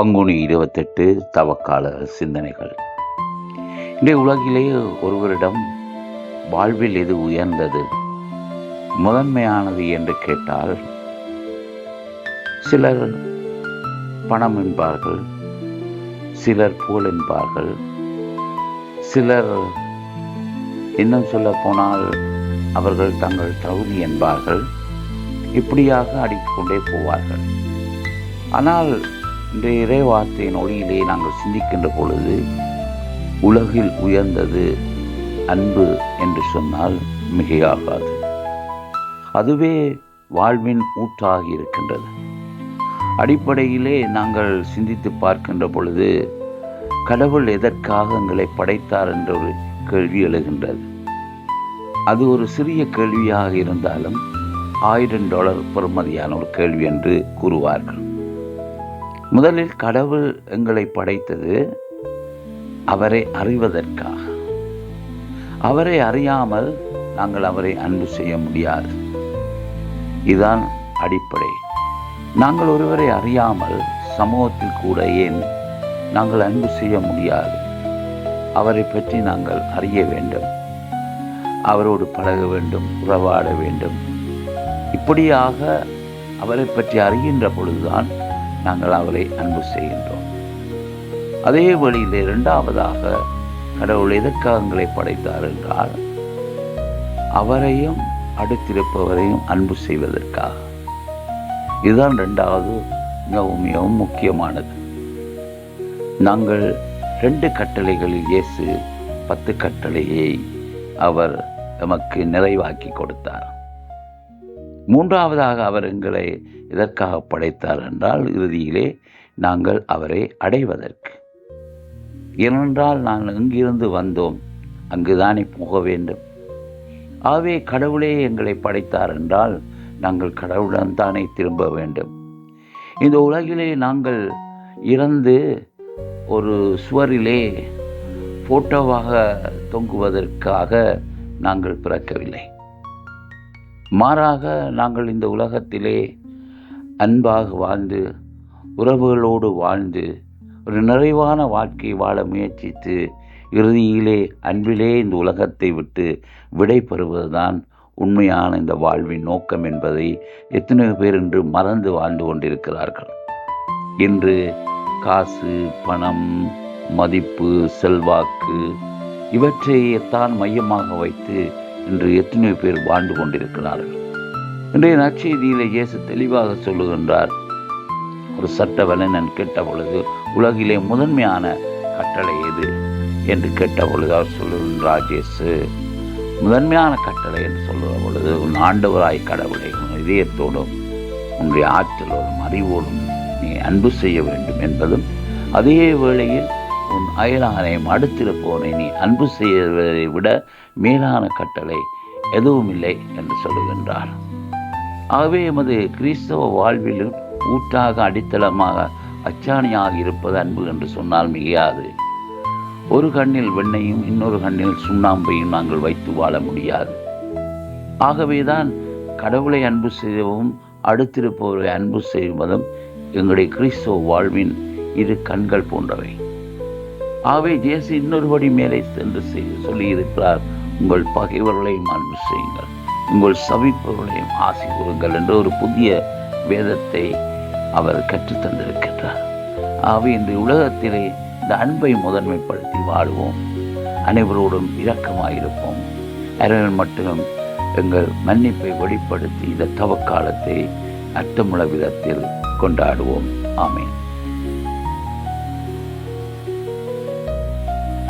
பங்குனி 28 தவக்கால சிந்தனைகள். இன்றைய உலகிலே ஒருவரிடம் வாழ்வில் எது உயர்ந்தது, முதன்மையானது என்று கேட்டால் சிலர் பணம் என்பார்கள், சிலர் புகழ் என்பார்கள், சிலர் இன்னும் சொல்ல போனால் அவர்கள் தங்கள் தகுதி என்பார்கள். இப்படியாக அடித்துக்கொண்டே போவார்கள். ஆனால் இன்றைய இறைவார்த்தையின் ஒளியிலே நாங்கள் சிந்திக்கின்ற பொழுது உலகில் உயர்ந்தது அன்பு என்று சொன்னால் மிகையாகாது. அதுவே வாழ்வின் ஊற்றாகி இருக்கின்றது. அடிப்படையிலே நாங்கள் சிந்தித்து பார்க்கின்ற பொழுது கடவுள் எதற்காக எங்களை படைத்தார் என்ற ஒரு கேள்வி எழுகின்றது. அது ஒரு சிறிய கேள்வியாக இருந்தாலும் $1000 பெறுமதியான ஒரு கேள்வி என்று கூறுவார்கள். முதலில் கடவுள் எங்களை படைத்தது அவரை அறிவதற்காக. அவரை அறியாமல் நாங்கள் அவரை அன்பு செய்ய முடியாது. இதுதான் அடிப்படை. நாங்கள் ஒருவரை அறியாமல் சமூகத்தில் கூட ஏன் நாங்கள் அன்பு செய்ய முடியாது. அவரை பற்றி நாங்கள் அறிய வேண்டும், அவரோடு பழக வேண்டும், உறவாட வேண்டும். இப்படியாக அவரை பற்றி அறிகின்ற பொழுதுதான் நாங்கள் அவரை அன்பு செய்கின்றோம். அதே வழியில் இரண்டாவதாக கடவுள் எதற்காக எங்களை படைத்தார் என்றால் அவரையும் அடுத்திருப்பவரையும் அன்பு செய்வதற்காக. இதுதான் இரண்டாவது மிகவும் முக்கியமானது. நாங்கள் 2 கட்டளைகளில் இயேசு 10 கட்டளையை அவர் நமக்கு நிறைவாக்கி கொடுத்தார். மூன்றாவதாக அவர் எங்களை எதற்காக படைத்தார் என்றால் இறுதியிலே நாங்கள் அவரை அடைவதற்கு. ஏனென்றால் நாங்கள் எங்கிருந்து வந்தோம் அங்குதானே போக வேண்டும். ஆகவே கடவுளே எங்களை படைத்தார் என்றால் நாங்கள் கடவுளுடன் தானே திரும்ப வேண்டும். இந்த உலகிலே நாங்கள் இறந்து ஒரு சுவரிலே போட்டோவாக தொங்குவதற்காக நாங்கள் பிறக்கவில்லை. மாறாக நாங்கள் இந்த உலகத்திலே அன்பாக வாழ்ந்து உறவுகளோடு வாழ்ந்து ஒரு நிறைவான வாழ்க்கை வாழ முயற்சித்து இறுதியிலே அன்பிலே இந்த உலகத்தை விட்டு விடை பெறுவதுதான் உண்மையான இந்த வாழ்வின் நோக்கம் என்பதை எத்தனையோ பேர் இன்று மறந்து வாழ்ந்து கொண்டிருக்கிறார்கள். இன்று காசு, பணம், மதிப்பு, செல்வாக்கு இவற்றைத்தான் மையமாக வைத்து இன்று எத்தனையோ பேர் வாழ்ந்து கொண்டிருக்கிறார்கள். இன்றைய நற்செய்தியிலே இயேசு தெளிவாக சொல்லுகின்றார். ஒரு சட்ட வல்லுநன் கேட்ட பொழுது உலகிலே முதன்மையான கட்டளை எது என்று கேட்ட பொழுது அவர் சொல்லுகின்றார், இயேசு முதன்மையான கட்டளை என்று சொல்லுகிற பொழுது உன் ஆண்டவராய் கடவுளை உன் இதயத்தோடும் உன்னுடைய ஆற்றலோடும் அறிவோடும் நீ அன்பு செய்ய வேண்டும் என்பதும், அதே வேளையில் உன் அயலானையும் அடுத்திருப்போனை நீ அன்பு செய்வதை விட மேலான கட்டளை எதுவும் இல்லை என்று சொல்லுகின்றார். ஆகவே எமது கிறிஸ்தவ வாழ்விலும் ஊற்றாக அடித்தளமாக அச்சாணியாக இருப்பது அன்பு என்று சொன்னால் மிகையாது. ஒரு கண்ணில் வெண்ணையும் இன்னொரு கண்ணில் சுண்ணாம்பையும் நாங்கள் வைத்து வாழ முடியாது. ஆகவேதான் கடவுளை அன்பு செய்யவும் அடுத்திருப்பவரை அன்பு செய்வதும் எங்களுடைய கிறிஸ்தவ வாழ்வின் 2 கண்கள் போன்றவை. ஆகவே இயேசு இன்னொருபடி மேலே சென்று சொல்லியிருக்கிறார், உங்கள் பகைவர்களையும் அன்பு செய்யுங்கள், உங்கள் சபிப்பவர்களையும் ஆசி கூறுங்கள் என்ற ஒரு புதிய வேதத்தை அவர் கற்றுத்தந்திருக்கின்றார். ஆகவே இந்த உலகத்திலே இந்த அன்பை முதன்மைப்படுத்தி வாழுவோம், அனைவரோடும் இரக்கமாயிருப்போம், இறைவன் மட்டும் எங்கள் மன்னிப்பை வெளிப்படுத்தி இந்த தவக்காலத்தை அர்த்தமுள்ள விதத்தில் கொண்டாடுவோம். ஆமென்.